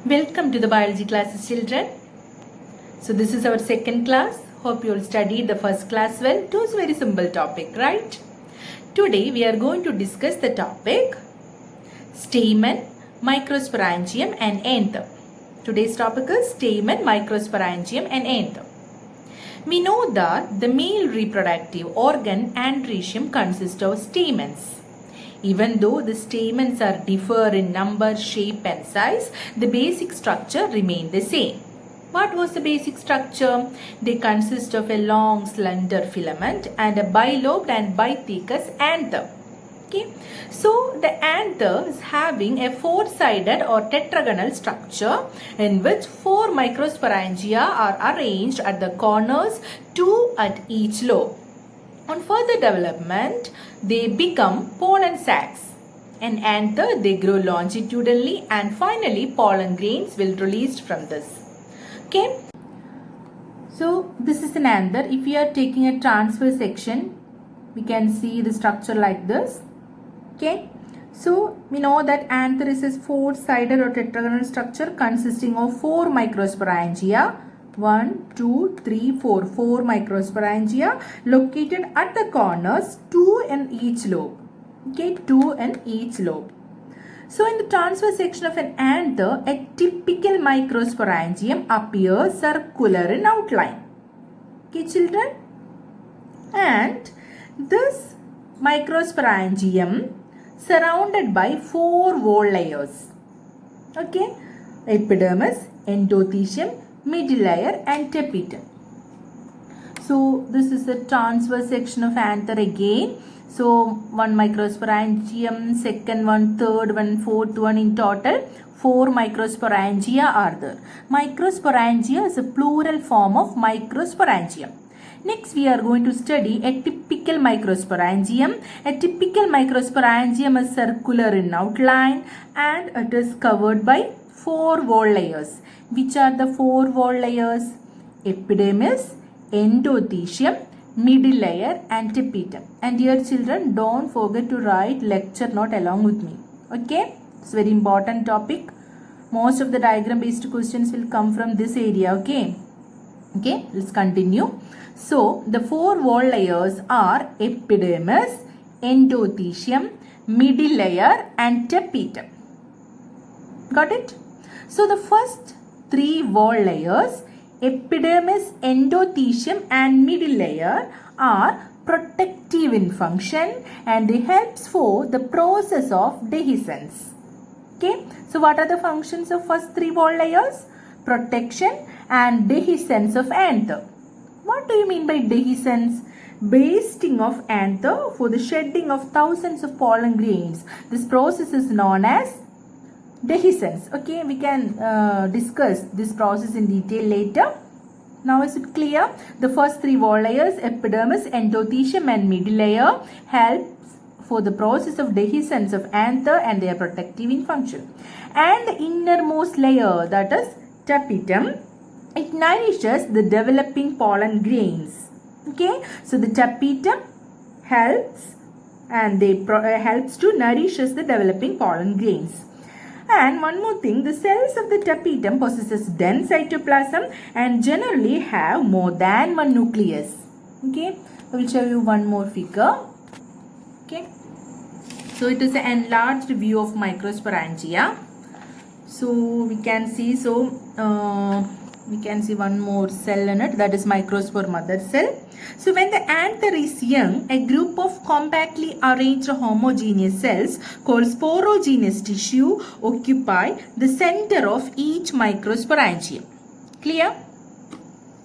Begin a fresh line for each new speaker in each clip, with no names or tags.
Welcome to the biology classes, children. So this is our second class. Hope you all studied the first class well. It was a very simple topic, right? Today we are going to discuss the topic stamen, microsporangium and anther. Today's topic is stamen, microsporangium and anther. We know that the male reproductive organ andrecium consists of stamens. Even though the stamens are differ in number, shape and size, the basic structure remain the same. What was the basic structure? They consist of a long slender filament and a bilobed and bitheecus anther. Okay. So the anther is having a four-sided or tetragonal structure in which four microsporangia are arranged at the corners, two at each lobe. On further development, they become pollen sacs. In anther, they grow longitudinally and finally pollen grains will released from this. Okay. So this is an anther. If we are taking a transverse section, we can see the structure like this. Okay. So we know that anther is a four-sided or tetragonal structure consisting of four microsporangia. 1, 2, 3, 4. 4 microsporangia located at the corners, 2 in each lobe. Okay, 2 in each lobe. So in the transverse section of an anther, a typical microsporangium appears circular in outline. Okay, children? And this microsporangium surrounded by four wall layers. Okay, epidermis, endothecium, middle layer and tapetum. So this is the transverse section of anther again. So one microsporangium, second one, third one, fourth one, in total 4 microsporangia are there. Microsporangia is a plural form of microsporangium. Next we are going to study a typical microsporangium. A typical microsporangium is circular in outline and it is covered by four wall layers. Which are the four wall layers? Epidermis, endothecium, middle layer and tapetum. And dear children, don't forget to write lecture note along with me. Okay? It's a very important topic. Most of the diagram based questions will come from this area. Okay? Okay, let's continue. So, the four wall layers are epidermis, endothecium, middle layer and tapetum. Got it? So, the first three wall layers, epidermis, endothecium and middle layer, are protective in function and they helps for the process of dehiscence. Okay, so what are the functions of first three wall layers? Protection and dehiscence of anther. What do you mean by dehiscence? Basting of anther for the shedding of thousands of pollen grains. This process is known as dehiscence. Okay, we can discuss this process in detail later. Now is it clear? The first three wall layers, epidermis, endothecium and middle layer, helps for the process of dehiscence of anther and they are protective in function. And the innermost layer, that is tapetum, it nourishes the developing pollen grains. Okay, so the tapetum helps and they helps to nourishes the developing pollen grains. And one more thing, the cells of the tapetum possesses dense cytoplasm and generally have more than one nucleus. Okay, I will show you one more figure. Okay, so it is an enlarged view of microsporangia. So we can see, one more cell in it, that is microspore mother cell. So when the anther is young, a group of compactly arranged homogeneous cells called sporogenous tissue occupy the center of each microsporangium. Clear?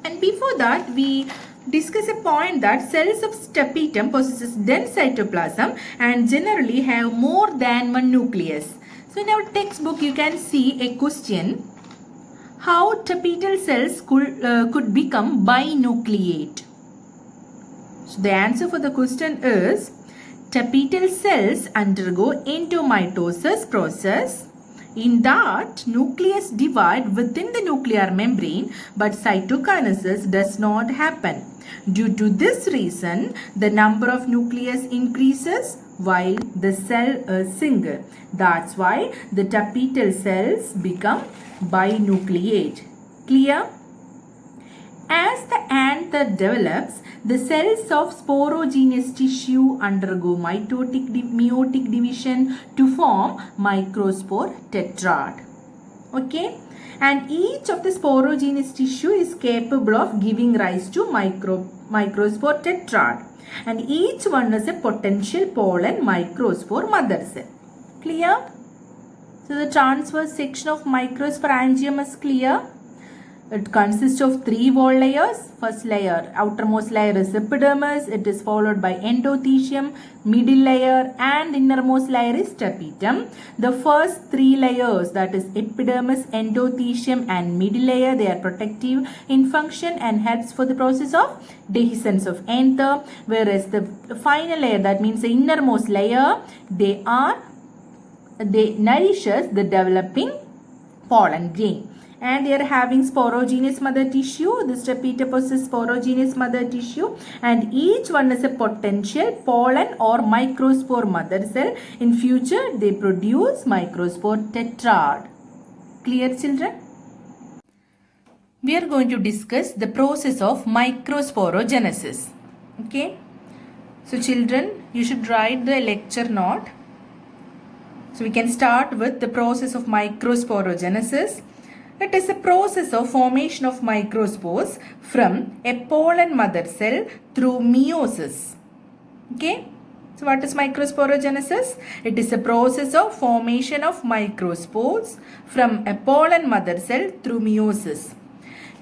And before that, we discuss a point that cells of tapetum possesses dense cytoplasm and generally have more than one nucleus. So in our textbook, you can see a question, how tapetal cells could become binucleate. So the answer for the question is, tapetal cells undergo endomitosis process. In that, nucleus divide within the nuclear membrane, but cytokinesis does not happen. Due to this reason, the number of nucleus increases while the cell is single. That's why the tapetal cells become binucleate. Clear? As the anther develops, the cells of sporogenous tissue undergo meiotic division to form microspore tetrad. Okay? And each of the sporogenous tissue is capable of giving rise to microspore tetrad. And each one is a potential pollen microspore mother cell. Clear? So the transverse section of microsporangium is clear. It consists of 3 wall layers. First layer, outermost layer is epidermis. It is followed by endothecium, middle layer and innermost layer is tapetum. The first 3 layers, that is epidermis, endothecium and middle layer, they are protective in function and helps for the process of dehiscence of anther. Whereas the final layer, that means the innermost layer, they nourishes the developing pollen grain. And they are having sporogenous mother tissue. This tapetum possesses sporogenous mother tissue and each one is a potential pollen or microspore mother cell. In future, they produce microspore tetrad. Clear, children? We are going to discuss the process of microsporogenesis. Okay? So, children, you should write the lecture note. So, we can start with the process of microsporogenesis. It is a process of formation of microspores from a pollen mother cell through meiosis. Okay? So what is microsporogenesis? It is a process of formation of microspores from a pollen mother cell through meiosis.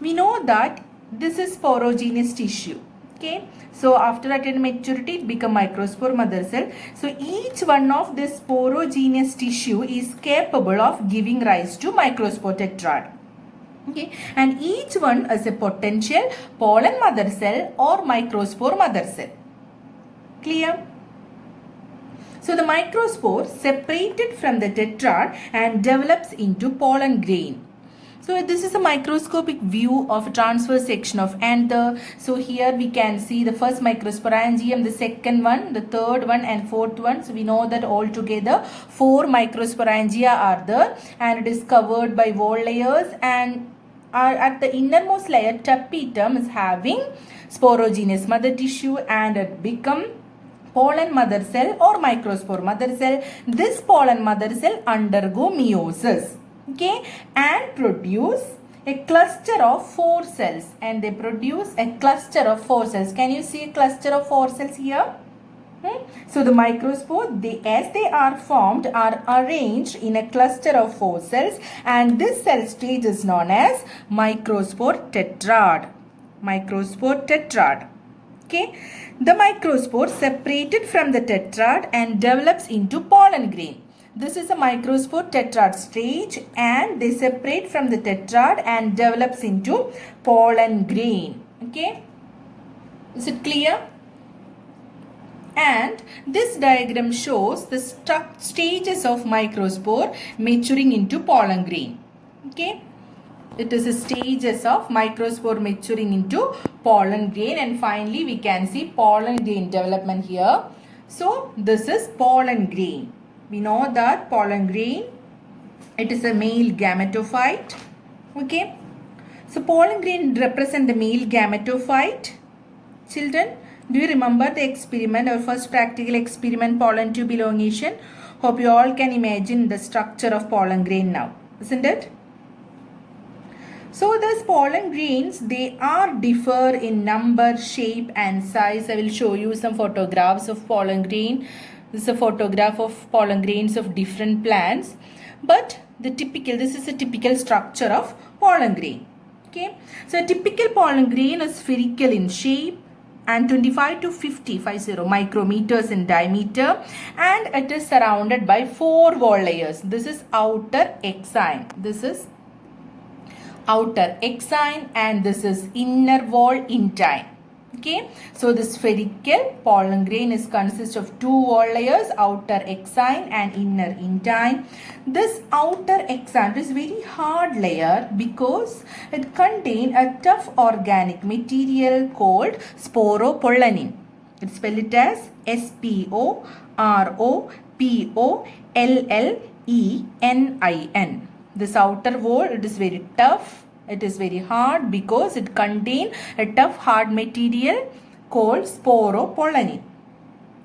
We know that this is sporogenous tissue. Okay? So after attaining maturity, it becomes microspore mother cell. So each one of this sporogenous tissue is capable of giving rise to microspore tetrad. Okay, and each one is a potential pollen mother cell or microspore mother cell. Clear? So the microspore separated from the tetrad and develops into pollen grain. So this is a microscopic view of a transverse section of anther. So here we can see the first microsporangium, the second one, the third one and fourth one. So we know that altogether 4 microsporangia are there and it is covered by wall layers, and at the innermost layer tapetum is having sporogenous mother tissue and it become pollen mother cell or microspore mother cell. This pollen mother cell undergo meiosis. Okay, and produce a cluster of 4 cells, and they produce a cluster of 4 cells. Can you see a cluster of 4 cells here? So the microspore, as they are formed, are arranged in a cluster of 4 cells, and this cell stage is known as microspore tetrad. Microspore tetrad. Okay, the microspore separated from the tetrad and develops into pollen grain. This is a microspore tetrad stage and they separate from the tetrad and develops into pollen grain. Okay, is it clear? And this diagram shows the stages of microspore maturing into pollen grain. Okay, it is the stages of microspore maturing into pollen grain, and finally we can see pollen grain development here. So this is pollen grain. We know that pollen grain, it is a male gametophyte. Okay. So pollen grain represent the male gametophyte. Children, do you remember the experiment, our first practical experiment, pollen tube elongation? Hope you all can imagine the structure of pollen grain now, isn't it? So these pollen grains, they are differ in number, shape and size. I will show you some photographs of pollen grain. This is a photograph of pollen grains of different plants. But this is a typical structure of pollen grain. Okay. So a typical pollen grain is spherical in shape and 25 to 50 micrometers in diameter, and it is surrounded by 4 wall layers. This is outer exine. This is outer exine and this is inner wall intine. Okay, so the spherical pollen grain consists of 2 wall layers, outer exine and inner intine. This outer exine is very hard layer because it contains a tough organic material called sporopollenin. It's spelled it as SPOROPOLLENIN. R-O-P-O-L-L-E-N-I-N. This outer wall, it is very tough. It is very hard because it contains a tough hard material called sporopollenin.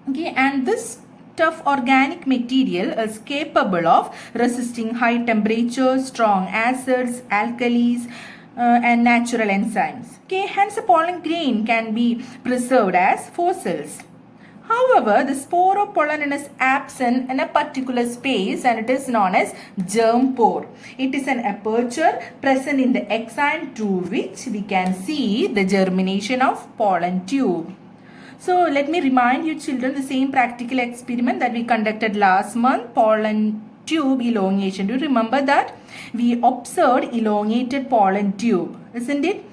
Okay, and this tough organic material is capable of resisting high temperatures, strong acids, alkalis, and natural enzymes. Okay, hence a pollen grain can be preserved as fossils. However, the sporopollenin is absent in a particular space and it is known as germ pore. It is an aperture present in the exine through which we can see the germination of pollen tube. So let me remind you children the same practical experiment that we conducted last month, pollen tube elongation. Do you remember that? We observed elongated pollen tube, isn't it?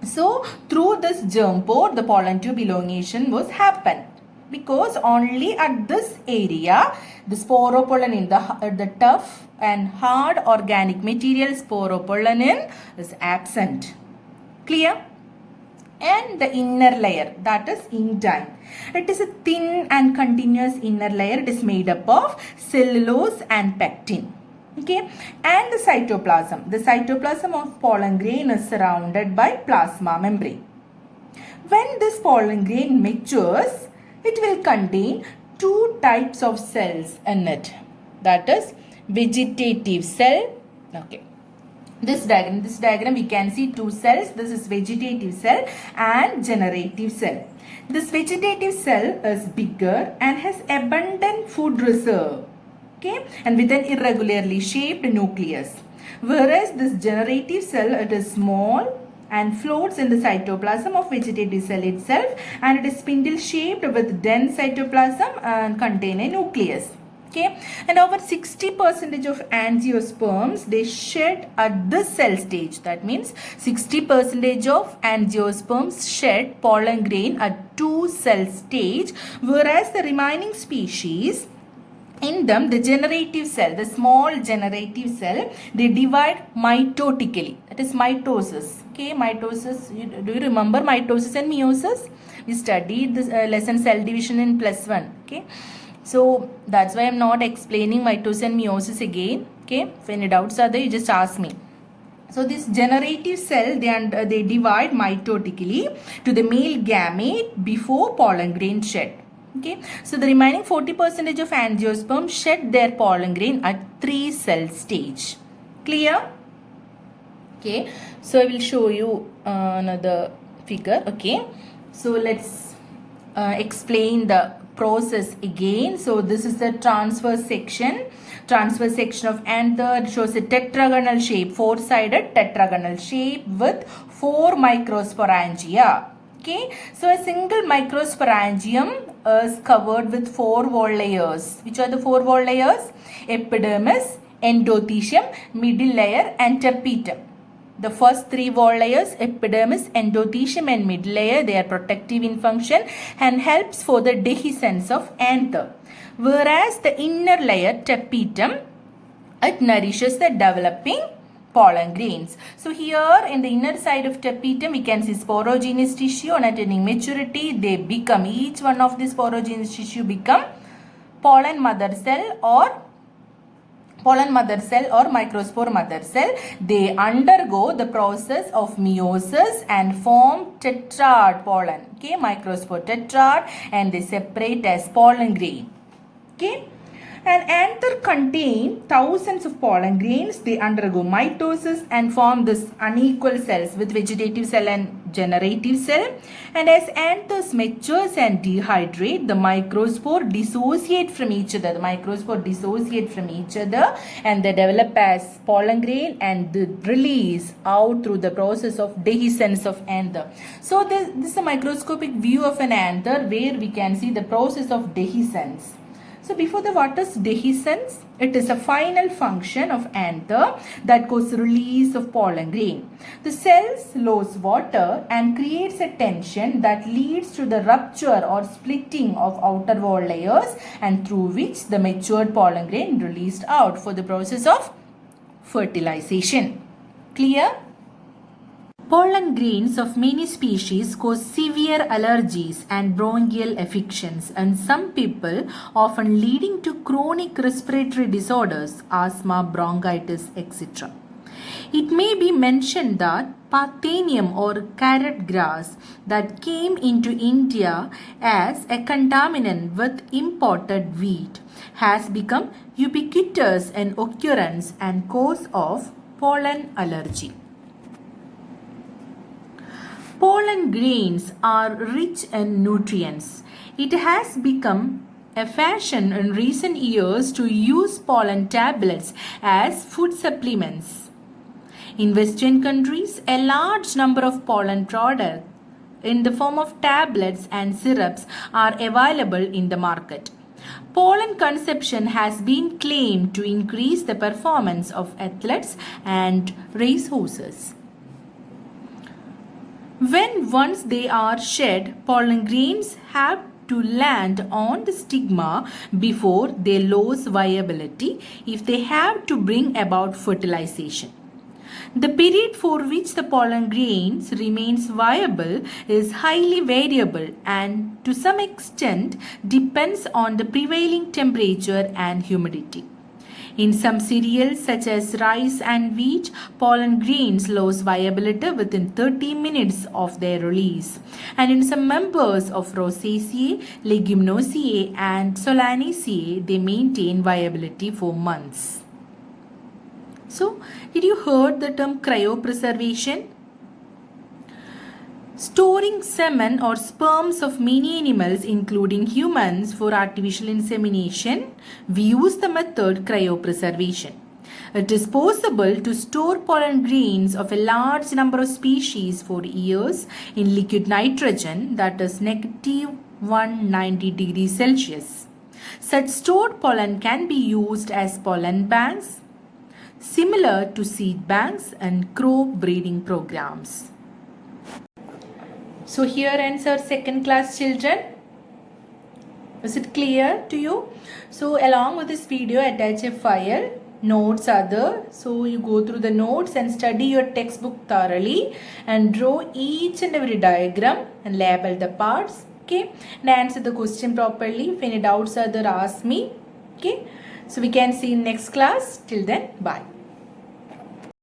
So through this germ pore, the pollen tube elongation was happened. Because only at this area, the sporopollenin, the tough and hard organic material sporopollenin is absent. Clear? And the inner layer, that is intine. It is a thin and continuous inner layer. It is made up of cellulose and pectin. Okay, and the cytoplasm. The cytoplasm of pollen grain is surrounded by plasma membrane. When this pollen grain matures, it will contain two types of cells in it. That is vegetative cell. Okay. This diagram we can see two cells. This is vegetative cell and generative cell. This vegetative cell is bigger and has abundant food reserve. Okay, and with an irregularly shaped nucleus. Whereas this generative cell, it is small and floats in the cytoplasm of vegetative cell itself, and it is spindle shaped with dense cytoplasm and contain a nucleus. Okay, and over 60% of angiosperms they shed at this cell stage. That means 60% of angiosperms shed pollen grain at 2 cell stage, whereas the remaining species, in them the generative cell, the small generative cell, they divide mitotically. That is mitosis. Okay, mitosis. Do you remember mitosis and meiosis? We studied this lesson cell division in +1. Okay, so that's why I am not explaining mitosis and meiosis again. Okay, if any doubts are there, you just ask me. So this generative cell, they divide mitotically to the male gamete before pollen grain shed. Okay, so the remaining 40% of angiosperms shed their pollen grain at 3 cell stage. Clear? Okay, so I will show you another figure. Okay, so let's explain the process again. So this is the transverse section. Transverse section of anther. It shows a tetragonal shape, 4-sided tetragonal shape with 4 microsporangia. Okay, so a single microsporangium is covered with 4 wall layers. Which are the 4 wall layers? Epidermis, endothecium, middle layer and tapetum. The first 3 wall layers, epidermis, endothecium and middle layer, they are protective in function and helps for the dehiscence of anther. Whereas the inner layer, tapetum, it nourishes the developing pollen grains. So here in the inner side of tapetum, we can see sporogenous tissue. On attaining maturity, they become, each one of these sporogenous tissue become pollen mother cell or microspore mother cell. They undergo the process of meiosis and form tetrad pollen. Okay, microspore tetrad, and they separate as pollen grain. Okay. An anther contain thousands of pollen grains. They undergo mitosis and form this unequal cells with vegetative cell and generative cell. And as anthers matures and dehydrate, the microspore dissociate from each other. And they develop as pollen grain and they release out through the process of dehiscence of anther. So this is a microscopic view of an anther where we can see the process of dehiscence. So before the what is dehiscence? It is a final function of anther that causes release of pollen grain. The cells lose water and creates a tension that leads to the rupture or splitting of outer wall layers, and through which the matured pollen grain released out for the process of fertilization. Clear? Pollen grains of many species cause severe allergies and bronchial affections in some people, often leading to chronic respiratory disorders, asthma, bronchitis, etc. It may be mentioned that Parthenium or carrot grass that came into India as a contaminant with imported wheat has become ubiquitous in occurrence and cause of pollen allergy. Pollen grains are rich in nutrients. It has become a fashion in recent years to use pollen tablets as food supplements. In Western countries, a large number of pollen products in the form of tablets and syrups are available in the market. Pollen consumption has been claimed to increase the performance of athletes and racehorses. When once they are shed, pollen grains have to land on the stigma before they lose viability if they have to bring about fertilization. The period for which the pollen grains remains viable is highly variable and to some extent depends on the prevailing temperature and humidity. In some cereals such as rice and wheat, pollen grains lose viability within 30 minutes of their release. And in some members of Rosaceae, Leguminosae and Solanaceae, they maintain viability for months. So, did you heard the term cryopreservation? Storing semen or sperms of many animals, including humans, for artificial insemination, we use the method cryopreservation. It is possible to store pollen grains of a large number of species for years in liquid nitrogen, that is negative 190 degrees Celsius. Such stored pollen can be used as pollen banks, similar to seed banks and crop breeding programs. So here ends our second class, children. Was it clear to you? So along with this video, attach a file. Notes are there. So you go through the notes and study your textbook thoroughly and draw each and every diagram and label the parts. Okay. And answer the question properly. If any doubts are there, ask me. Okay. So we can see in next class. Till then, bye.